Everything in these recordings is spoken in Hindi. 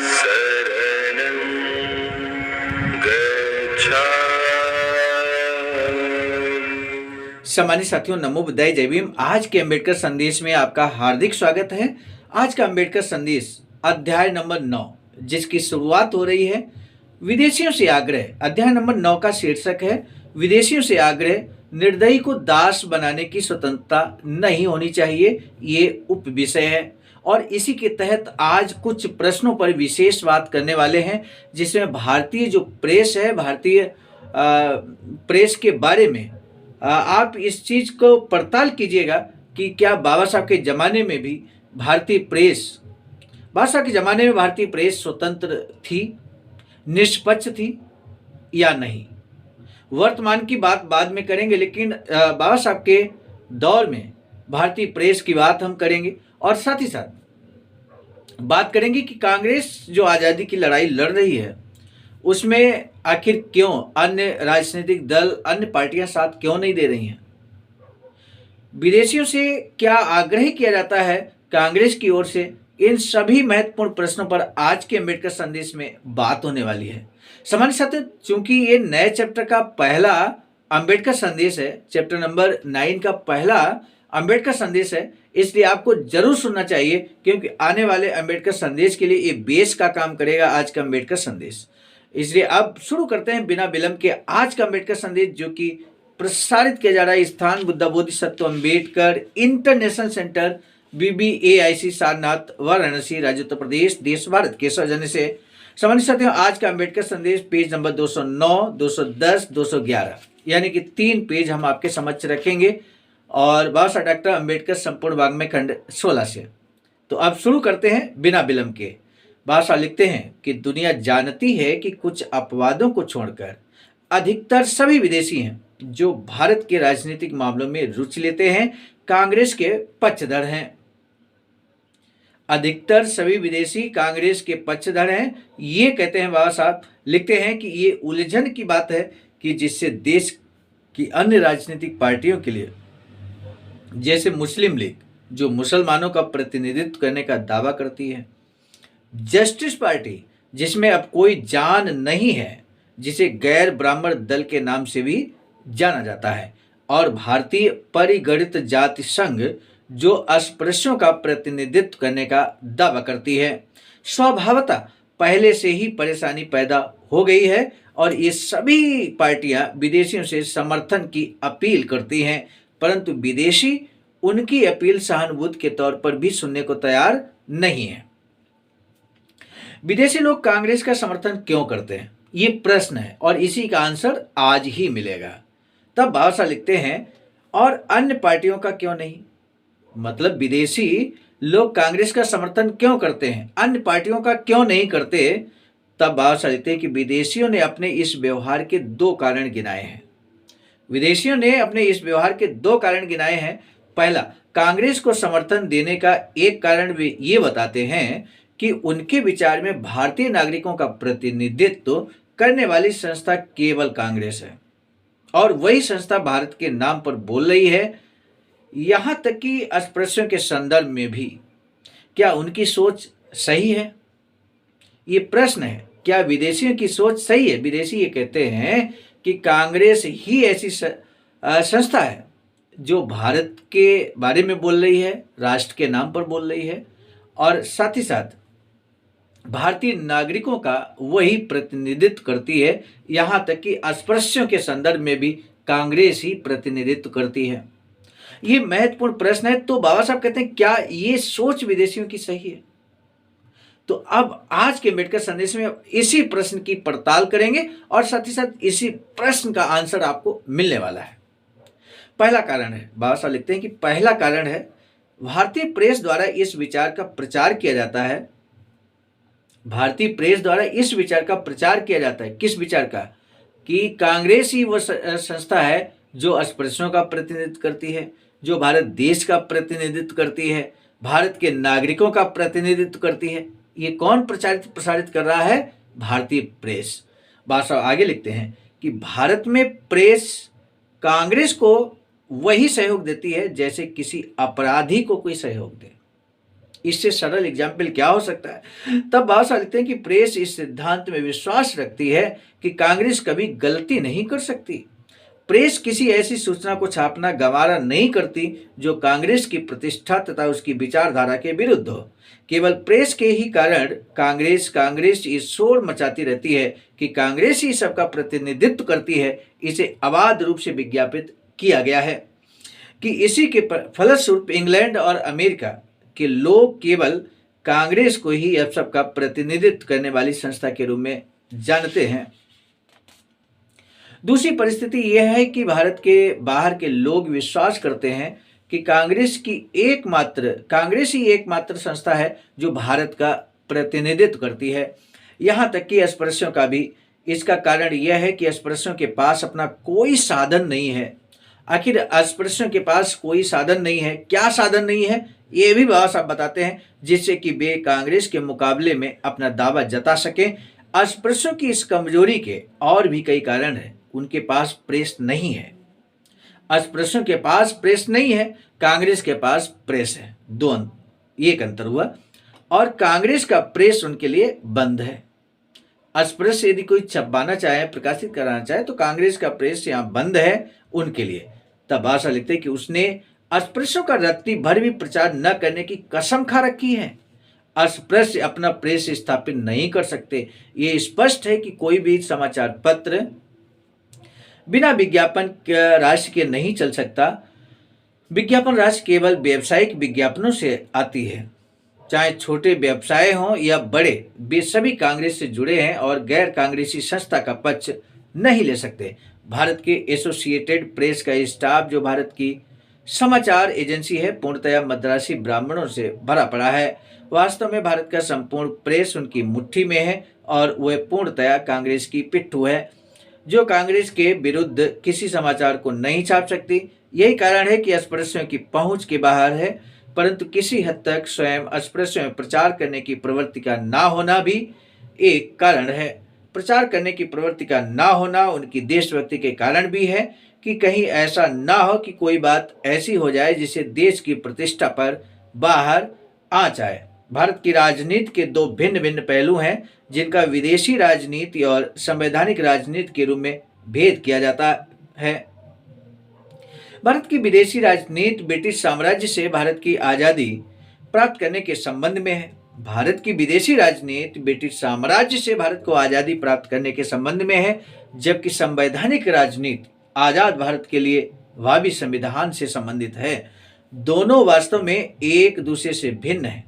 शरणं गच्छामि। सम्मानित साथियों, नमो बुद्धाय, जय भीम। आज के अंबेडकर संदेश में आपका हार्दिक स्वागत है। आज का अंबेडकर संदेश अध्याय नंबर 9, जिसकी शुरुआत हो रही है विदेशियों से आग्रह। अध्याय नंबर 9 का शीर्षक है विदेशियों से आग्रह, निर्दयी को दास बनाने की स्वतंत्रता नहीं होनी चाहिए। ये उप विषय है और इसी के तहत आज कुछ प्रश्नों पर विशेष बात करने वाले हैं, जिसमें भारतीय जो प्रेस है, भारतीय प्रेस के बारे में आप इस चीज को पड़ताल कीजिएगा कि क्या बाबा साहब के जमाने में भी बाबा साहब के जमाने में भारतीय प्रेस स्वतंत्र थी, निष्पक्ष थी या नहीं। वर्तमान की बात बाद में करेंगे, लेकिन बाबा साहब के दौर में भारतीय प्रेस की बात हम करेंगे और साथ ही साथ बात करेंगे कि कांग्रेस जो आज़ादी की लड़ाई लड़ रही है उसमें आखिर क्यों अन्य राजनीतिक दल, अन्य पार्टियां साथ क्यों नहीं दे रही हैं। विदेशियों से क्या आग्रह किया जाता है कांग्रेस की ओर से, इन सभी महत्वपूर्ण प्रश्नों पर आज के अंबेडकर संदेश में बात होने वाली है। सामान्य साथियों, चूंकि ये नए चैप्टर का पहला अंबेडकर संदेश है, चैप्टर नंबर 9 का पहला अंबेडकर संदेश है, इसलिए आपको जरूर सुनना चाहिए, क्योंकि आने वाले अंबेडकर संदेश के लिए ये बेस का काम करेगा आज का अंबेडकर संदेश। इसलिए अब शुरू करते हैं बिना विलंब के आज का अंबेडकर संदेश, जो कि प्रसारित किया जा रहा है स्थान Buddha Bodhisattva Ambedkar international centre, BBAIC, Sarnath, Varanasi, राज्य उत्तर प्रदेश, देश भारत के सौजन्य से। सामान्य साथियों, आज का अंबेडकर संदेश पेज नंबर 209, 210, 211 यानी कि 3 पेज हम आपके समक्ष रखेंगे और बाबा साहब डॉक्टर अंबेडकर संपूर्ण वाङ्मय खंड 16 से। तो अब शुरू करते हैं बिना विलंब के। बाबा साहब लिखते हैं कि दुनिया जानती है कि कुछ अपवादों को छोड़कर अधिकतर सभी विदेशी हैं जो भारत के राजनीतिक मामलों में रुचि लेते हैं, कांग्रेस के पक्षधर हैं। अधिकतर सभी विदेशी कांग्रेस के पक्षधर हैं। ये कहते हैं बाबा साहब, लिखते हैं कि ये उलझन की बात है कि जिससे देश की अन्य राजनीतिक पार्टियों के लिए, जैसे मुस्लिम लीग जो मुसलमानों का प्रतिनिधित्व करने का दावा करती है, जस्टिस पार्टी जिसमें अब कोई जान नहीं है, जिसे गैर ब्राह्मण दल के नाम से भी जाना जाता है, और भारतीय परिगणित जाति संघ जो अस्पृश्यों का प्रतिनिधित्व करने का दावा करती है। स्वभावतः पहले से ही परेशानी पैदा हो गई है और ये सभी पार्टियां विदेशियों से समर्थन की अपील करती हैं, परंतु विदेशी उनकी अपील सहानुभूति के तौर पर भी सुनने को तैयार नहीं है। विदेशी लोग कांग्रेस का समर्थन क्यों करते हैं, ये प्रश्न है और इसी का आंसर आज ही मिलेगा। तब बाबा साहब लिखते हैं, और अन्य पार्टियों का क्यों नहीं, मतलब विदेशी लोग कांग्रेस का समर्थन क्यों करते हैं, अन्य पार्टियों का क्यों नहीं करते। तब बाबा साहब लिखते हैं कि विदेशियों ने अपने इस व्यवहार के 2 कारण गिनाए हैं। विदेशियों ने अपने इस व्यवहार के 2 कारण गिनाए हैं। पहला, कांग्रेस को समर्थन देने का एक कारण वे ये बताते हैं कि उनके विचार में भारतीय नागरिकों का प्रतिनिधित्व करने वाली संस्था केवल कांग्रेस है और वही संस्था भारत के नाम पर बोल रही है, यहां तक कि अस्पृश्यों के संदर्भ में भी। क्या उनकी सोच सही है, ये प्रश्न है। क्या विदेशियों की सोच सही है? विदेशी ये कहते हैं कि कांग्रेस ही ऐसी संस्था है जो भारत के बारे में बोल रही है, राष्ट्र के नाम पर बोल रही है, और साथ ही साथ भारतीय नागरिकों का वही प्रतिनिधित्व करती है, यहां तक कि अस्पृश्यों के संदर्भ में भी कांग्रेस ही प्रतिनिधित्व करती है। ये महत्वपूर्ण प्रश्न है। तो बाबा साहब कहते हैं, क्या ये सोच विदेशियों की सही है? तो अब आज के अंबेडकर संदेश में इसी प्रश्न की पड़ताल करेंगे और साथ ही साथ इसी प्रश्न का आंसर आपको मिलने वाला है। पहला कारण है, बाबा साहब लिखते हैं कि पहला कारण है, भारतीय प्रेस द्वारा इस विचार का प्रचार किया जाता है। भारतीय प्रेस द्वारा इस विचार का प्रचार किया जाता है। किस विचार का? कि कांग्रेस ही वो संस्था है जो अस्पृश्यों का प्रतिनिधित्व करती है, जो भारत देश का प्रतिनिधित्व करती है, भारत के नागरिकों का प्रतिनिधित्व करती है। ये कौन प्रसारित कर रहा है? भारतीय प्रेस। बाबा साहब आगे लिखते हैं कि भारत में प्रेस कांग्रेस को वही सहयोग देती है जैसे किसी अपराधी को कोई सहयोग दे। इससे सरल एग्जाम्पल क्या हो सकता है? तब भाषा लिखते हैं कि प्रेस इस सिद्धांत में विश्वास रखती है कि कांग्रेस कभी गलती नहीं कर सकती। प्रेस किसी ऐसी सूचना को छापना गवारा नहीं करती जो कांग्रेस की प्रतिष्ठा तथा उसकी विचारधारा के विरुद्ध हो। केवल प्रेस के ही कारण कांग्रेस कांग्रेस ये शोर मचाती रहती है कि कांग्रेस ही सबका प्रतिनिधित्व करती है। इसे अबाध रूप से विज्ञापित किया गया है कि इसी के फलस्वरूप इंग्लैंड और अमेरिका के लोग केवल कांग्रेस को ही अब सबका प्रतिनिधित्व करने वाली संस्था के रूप में जानते हैं। दूसरी परिस्थिति यह है कि भारत के बाहर के लोग विश्वास करते हैं कि कांग्रेस ही एकमात्र संस्था है जो भारत का प्रतिनिधित्व करती है। यहाँ तक कि अस्पृश्यों का भी। इसका कारण यह है कि अस्पृश्यों के पास अपना कोई साधन नहीं है। आखिर अस्पृश्यों के पास कोई साधन नहीं है, क्या साधन नहीं है ये भी बाबा साहब बताते हैं, जिससे कि वे कांग्रेस के मुकाबले में अपना दावा जता सके। अस्पृश्यों की इस कमजोरी के और भी कई कारण हैं। उनके पास प्रेस नहीं है। अस्पृश्यों के पास प्रेस नहीं है, कांग्रेस के पास प्रेस है। एक अंतर हुआ। और कांग्रेस का प्रेस उनके लिए बंद है। अस्पृश्य यदि कोई छपवाना चाहे, प्रकाशित कराना चाहे, तो कांग्रेस का प्रेस यहाँ बंद है उनके लिए। तब भाषा लिखते कि उसने अस्पृश्यों का रत्ती भर भी प्रचार न करने की कसम खा रखी है। अस्पृश्य अपना प्रेस स्थापित नहीं कर सकते। ये स्पष्ट है कि कोई भी समाचार पत्र बिना विज्ञापन राशि के नहीं चल सकता। विज्ञापन राशि केवल व्यावसायिक विज्ञापनों से आती है। चाहे छोटे व्यवसाय हों या बड़े, वे सभी कांग्रेस से जुड़े हैं और गैर कांग्रेसी संस्था का पक्ष नहीं ले सकते। भारत के एसोसिएटेड प्रेस का स्टाफ, जो भारत की समाचार एजेंसी है, पूर्णतया मद्रासी ब्राह्मणों से भरा पड़ा है। वास्तव में भारत का संपूर्ण प्रेस उनकी मुट्ठी में है और वह पूर्णतया कांग्रेस की पिट्ठू है, जो कांग्रेस के विरुद्ध किसी समाचार को नहीं छाप सकती। यही कारण है कि अस्पृश्यों की पहुंच के बाहर है, परंतु किसी हद तक स्वयं अस्पृश्यों में प्रचार करने की प्रवृत्ति का ना होना भी एक कारण है। प्रचार करने की प्रवृत्ति का ना होना उनकी देशभक्ति के कारण भी है कि कहीं ऐसा ना हो कि कोई बात ऐसी हो जाए जिसे देश की प्रतिष्ठा पर बाहर आ जाए। भारत की राजनीति के दो भिन्न भिन्न पहलू हैं, जिनका विदेशी राजनीति और संवैधानिक राजनीति के रूप में भेद किया जाता है। भारत की विदेशी राजनीति ब्रिटिश साम्राज्य से भारत की आज़ादी प्राप्त करने के संबंध में है। भारत की विदेशी राजनीति ब्रिटिश साम्राज्य से भारत को आज़ादी प्राप्त करने के संबंध में है, जबकि संवैधानिक राजनीति आज़ाद भारत के लिए भावी संविधान से संबंधित है। दोनों वास्तव में एक दूसरे से भिन्न है।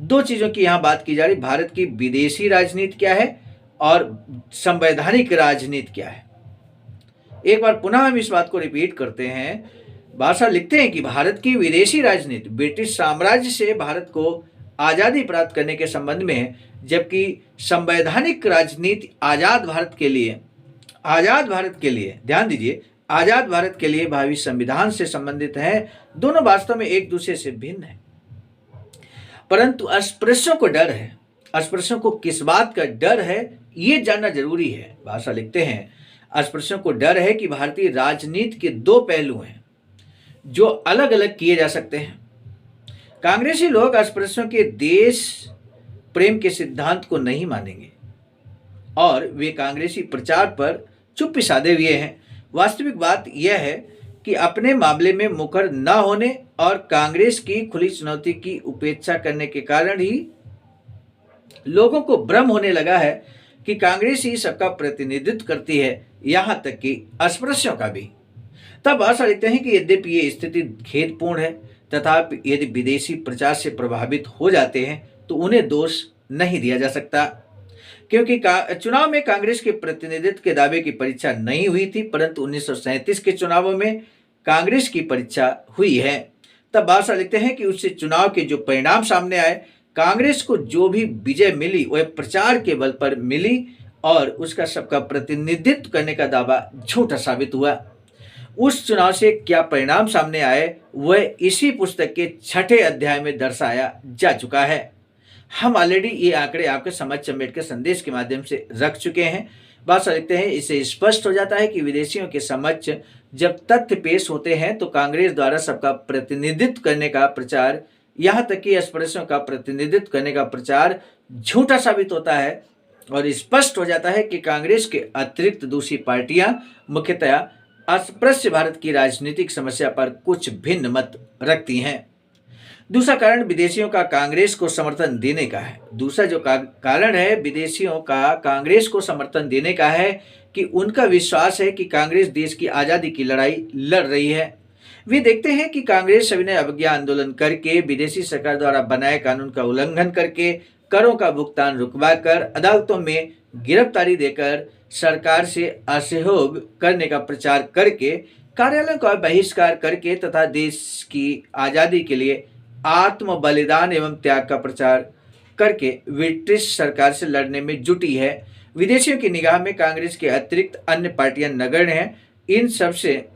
दो चीजों की यहाँ बात की जा रही, भारत की विदेशी राजनीति क्या है और संवैधानिक राजनीति क्या है। एक बार पुनः हम इस बात को रिपीट करते हैं। भाषा लिखते हैं कि भारत की विदेशी राजनीति ब्रिटिश साम्राज्य से भारत को आज़ादी प्राप्त करने के संबंध में है, जबकि संवैधानिक राजनीति आज़ाद भारत के लिए ध्यान दीजिए, आज़ाद भारत के लिए भावी संविधान से संबंधित है। दोनों वास्तव में एक दूसरे से भिन्न है, परंतु अस्पृश्यों को डर है। अस्पृश्यों को किस बात का डर है ये जानना जरूरी है। भाषा लिखते हैं, अस्पृश्यों को डर है कि भारतीय राजनीति के दो पहलू हैं जो अलग अलग किए जा सकते हैं। कांग्रेसी लोग अस्पृश्यों के देश प्रेम के सिद्धांत को नहीं मानेंगे और वे कांग्रेसी प्रचार पर चुप्पी साधे हुए हैं। वास्तविक बात यह है कि अपने मामले में मुखर न होने और कांग्रेस की खुली चुनौती की उपेक्षा करने के कारण ही लोगों को भ्रम होने लगा है कि कांग्रेस ही सबका प्रतिनिधित्व करती है, यहां तक कि अस्पृश्यों का भी। तब आशा लिखते हैं कि यद्यपि ये स्थिति खेदपूर्ण है, तथापि यदि विदेशी प्रचार से प्रभावित हो जाते हैं तो उन्हें दोष नहीं दिया जा सकता, क्योंकि चुनाव में कांग्रेस के प्रतिनिधित्व के दावे की परीक्षा नहीं हुई थी, परंतु 1937 के चुनावों में कांग्रेस की परीक्षा हुई है। तब भाषा लिखते हैं कि उससे चुनाव के जो परिणाम सामने आए, कांग्रेस को जो भी विजय मिली वह प्रचार के बल पर मिली और उसका सबका प्रतिनिधित्व करने का दावा झूठा साबित हुआ। उस चुनाव से क्या परिणाम सामने आए वह इसी पुस्तक के 6ठे अध्याय में दर्शाया जा चुका है। हम ऑलरेडी ये आंकड़े आपके समक्ष अम्बेडकर संदेश के माध्यम से रख चुके हैं। भाषा लिखते हैं, इससे स्पष्ट हो जाता है कि विदेशियों के समक्ष जब तथ्य पेश होते हैं तो कांग्रेस द्वारा सबका प्रतिनिधित्व करने का प्रचार यहाँ तक कि एक्सप्रेशनों का प्रतिनिधित्व करने का प्रचार झूठा साबित होता है और स्पष्ट हो जाता है कि कांग्रेस के अतिरिक्त दूसरी पार्टियां मुख्यतः अस्पृश्य भारत की राजनीतिक समस्या पर कुछ भिन्न मत रखती हैं। दूसरा कारण विदेशियों का कांग्रेस को समर्थन देने का है। दूसरा जो कारण है विदेशियों का कांग्रेस को समर्थन देने का है कि उनका विश्वास है कि कांग्रेस देश की आज़ादी की लड़ाई लड़ रही है। वे देखते हैं कि कांग्रेस सविनय अवज्ञा आंदोलन करके, विदेशी सरकार द्वारा बनाए कानून का उल्लंघन करके, करों का भुगतान रुकवाकर, अदालतों में गिरफ्तारी देकर, सरकार से असहयोग करने का प्रचार करके, कार्यालयों का बहिष्कार करके तथा देश की आज़ादी के लिए आत्म बलिदान एवं त्याग का प्रचार करके ब्रिटिश सरकार से लड़ने में जुटी है। विदेशियों की निगाह में कांग्रेस के अतिरिक्त अन्य पार्टियां नगण्य हैं। इन सबसे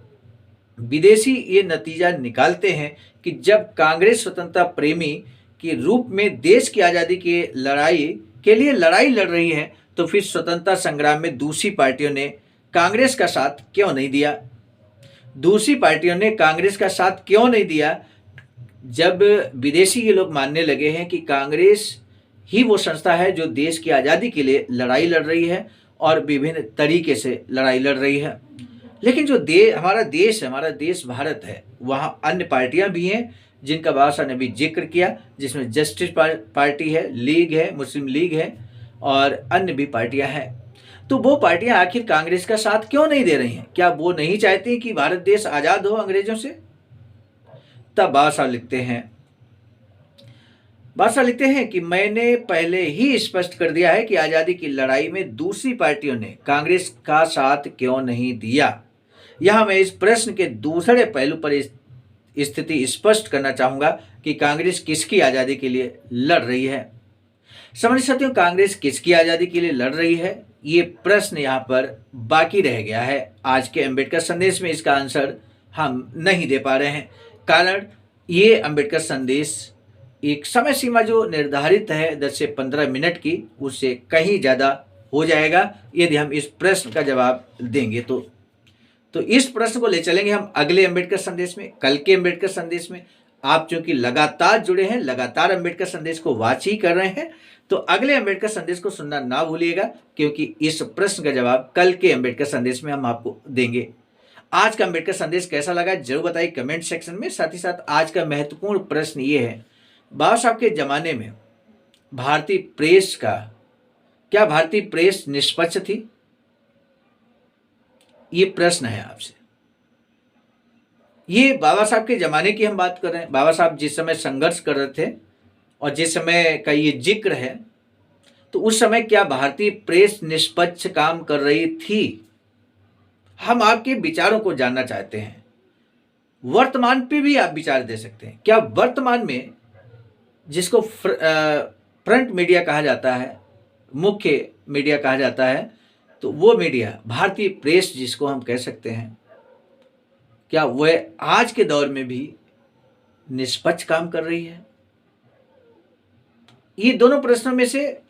विदेशी ये नतीजा निकालते हैं कि जब कांग्रेस स्वतंत्रता प्रेमी के रूप में देश की आज़ादी के लिए लड़ाई लड़ रही है, तो फिर स्वतंत्रता संग्राम में दूसरी पार्टियों ने कांग्रेस का साथ क्यों नहीं दिया? दूसरी पार्टियों ने कांग्रेस का साथ क्यों नहीं दिया? जब विदेशी ये लोग मानने लगे हैं कि कांग्रेस ही वो संस्था है जो देश की आज़ादी के लिए लड़ाई लड़ रही है और विभिन्न तरीके से लड़ाई लड़ रही है। लेकिन जो हमारा देश भारत है, वहाँ अन्य पार्टियां भी हैं जिनका बाबा साहब ने भी जिक्र किया, जिसमें जस्टिस पार्टी है, लीग है, मुस्लिम लीग है और अन्य भी पार्टियां हैं। तो वो पार्टियां आखिर कांग्रेस का साथ क्यों नहीं दे रही हैं? क्या वो नहीं चाहती कि भारत देश आज़ाद हो अंग्रेजों से? तब बाबा साहब लिखते हैं कि मैंने पहले ही स्पष्ट कर दिया है कि आज़ादी की लड़ाई में दूसरी पार्टियों ने कांग्रेस का साथ क्यों नहीं दिया। यहाँ मैं इस प्रश्न के दूसरे पहलू पर स्थिति स्पष्ट करना चाहूँगा कि कांग्रेस किसकी आज़ादी के लिए लड़ रही है। सम्मानित साथियों, कांग्रेस किसकी आज़ादी के लिए लड़ रही है, ये प्रश्न यहाँ पर बाकी रह गया है। आज के अम्बेडकर संदेश में इसका आंसर हम नहीं दे पा रहे हैं। कारण ये अम्बेडकर संदेश एक समय सीमा जो निर्धारित है 10 से 15 मिनट की, उससे कहीं ज़्यादा हो जाएगा यदि हम इस प्रश्न का जवाब देंगे तो इस प्रश्न को ले चलेंगे हम अगले अम्बेडकर संदेश में, कल के अम्बेडकर संदेश में। आप चूंकि लगातार जुड़े हैं, लगातार अम्बेडकर संदेश को वॉच ही कर रहे हैं, तो अगले अम्बेडकर संदेश को सुनना ना भूलिएगा, क्योंकि इस प्रश्न का जवाब कल के अम्बेडकर संदेश में हम आपको देंगे। आज का अम्बेडकर संदेश कैसा लगा जरूर बताइए कमेंट सेक्शन में। साथ ही साथ आज का महत्वपूर्ण प्रश्न ये है, बाबा साहब के जमाने में क्या भारतीय प्रेस निष्पक्ष थी? ये प्रश्न है आपसे। ये बाबा साहब के जमाने की हम बात कर रहे हैं। बाबा साहब जिस समय संघर्ष कर रहे थे और जिस समय का ये जिक्र है, तो उस समय क्या भारतीय प्रेस निष्पक्ष काम कर रही थी? हम आपके विचारों को जानना चाहते हैं। वर्तमान पे भी आप विचार दे सकते हैं। क्या वर्तमान में जिसको फ्रंट मीडिया कहा जाता है, मुख्य मीडिया कहा जाता है, तो वो मीडिया भारतीय प्रेस जिसको हम कह सकते हैं, क्या वह आज के दौर में भी निष्पक्ष काम कर रही है? ये दोनों प्रश्नों में से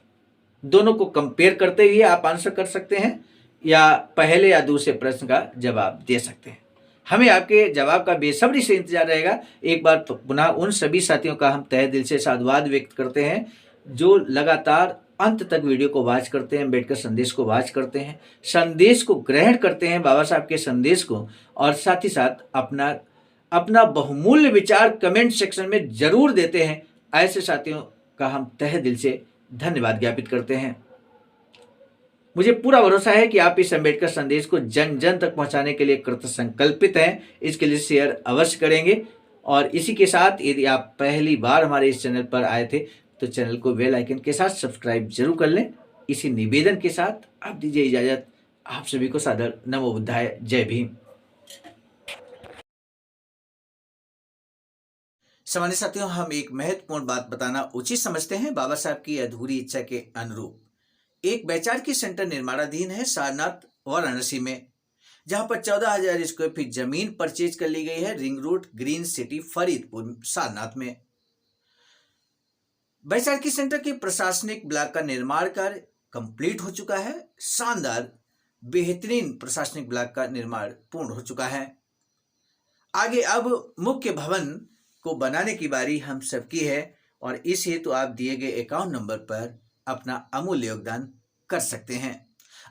दोनों को कंपेयर करते हुए आप आंसर कर सकते हैं या पहले या दूसरे प्रश्न का जवाब दे सकते हैं। हमें आपके जवाब का बेसब्री से इंतजार रहेगा। एक बार तो पुनः उन सभी साथियों का हम तहे दिल से साधुवाद व्यक्त करते हैं जो लगातार अंत तक वीडियो को वॉच करते हैं, अम्बेडकर संदेश को वॉच करते हैं, संदेश को ग्रहण करते हैं, बाबा साहब के संदेश को, और साथ ही साथ अपना बहुमूल्य विचार कमेंट सेक्शन में जरूर देते हैं। ऐसे साथियों का हम तहे दिल से धन्यवाद ज्ञापित करते हैं। मुझे पूरा भरोसा है कि आप इस अम्बेडकर संदेश को जन जन तक पहुंचाने के लिए कृत संकल्पित हैं। इसके लिए शेयर अवश्य करेंगे। और इसी के साथ यदि आप पहली बार हमारे इस चैनल पर आए थे तो चैनल को बेल आइकन के साथ सब्सक्राइब जरूर कर लें। इसी निवेदन के साथ आप दीजिए इजाजत। आप सभी को सादर नमो बुद्धाय, जय भीम। सामान्य साथियों, हम एक महत्वपूर्ण बात बताना उचित समझते हैं। बाबा साहब की अधूरी इच्छा के अनुरूप एक वैचारिक सेंटर निर्माणाधीन है सारनाथ वाराणसी में, जहां पर 14,000 स्क्वायर फीट जमीन परचेज कर ली गई है ring road green city Faridpur Sarnath में। वैचारिक सेंटर के प्रशासनिक ब्लॉक का निर्माण कार्य कंप्लीट हो चुका है। शानदार बेहतरीन प्रशासनिक ब्लॉक का निर्माण पूर्ण हो चुका है। आगे अब मुख्य भवन को बनाने की बारी हम सबकी है और इस हेतु आप दिए गए अकाउंट नंबर पर अपना अमूल्य योगदान कर सकते हैं।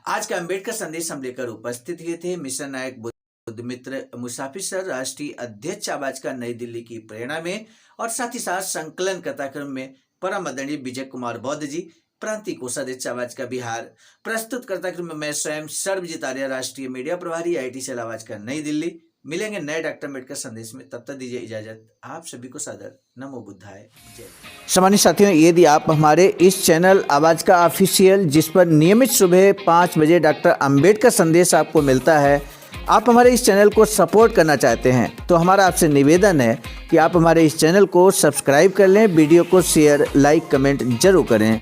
आज का अम्बेडकर संदेश हम लेकर उपस्थित हुए थे मिशन नायक बुद्ध मित्र मुसाफिर सर, राष्ट्रीय अध्यक्ष आवाज का, नई दिल्ली की प्रेरणा में, और साथ ही साथ संकलन कथाक्रम में परम आदरणीय विजय कुमार बौद्ध जी, प्रांतीय कोषाध्यक्ष आवाज का बिहार। प्रस्तुत कथाक्रम में मैं स्वयं सर्वजित आर्य, राष्ट्रीय मीडिया प्रभारी, IIT सेल आवाज का, नई दिल्ली। मिलेंगे नए डॉक्टर अम्बेडकर संदेश में, तब तक दीजिए इजाजत। आप सभी को सादर नमो बुद्धाय जय। सामान्य साथियों, यदि आप हमारे इस चैनल आवाज का ऑफिशियल, जिस पर नियमित सुबह 5 बजे डॉक्टर अम्बेडकर संदेश आपको मिलता है, आप हमारे इस चैनल को सपोर्ट करना चाहते हैं तो हमारा आपसे निवेदन है कि आप हमारे इस चैनल को सब्सक्राइब कर लें, वीडियो को शेयर, लाइक, कमेंट जरूर करें।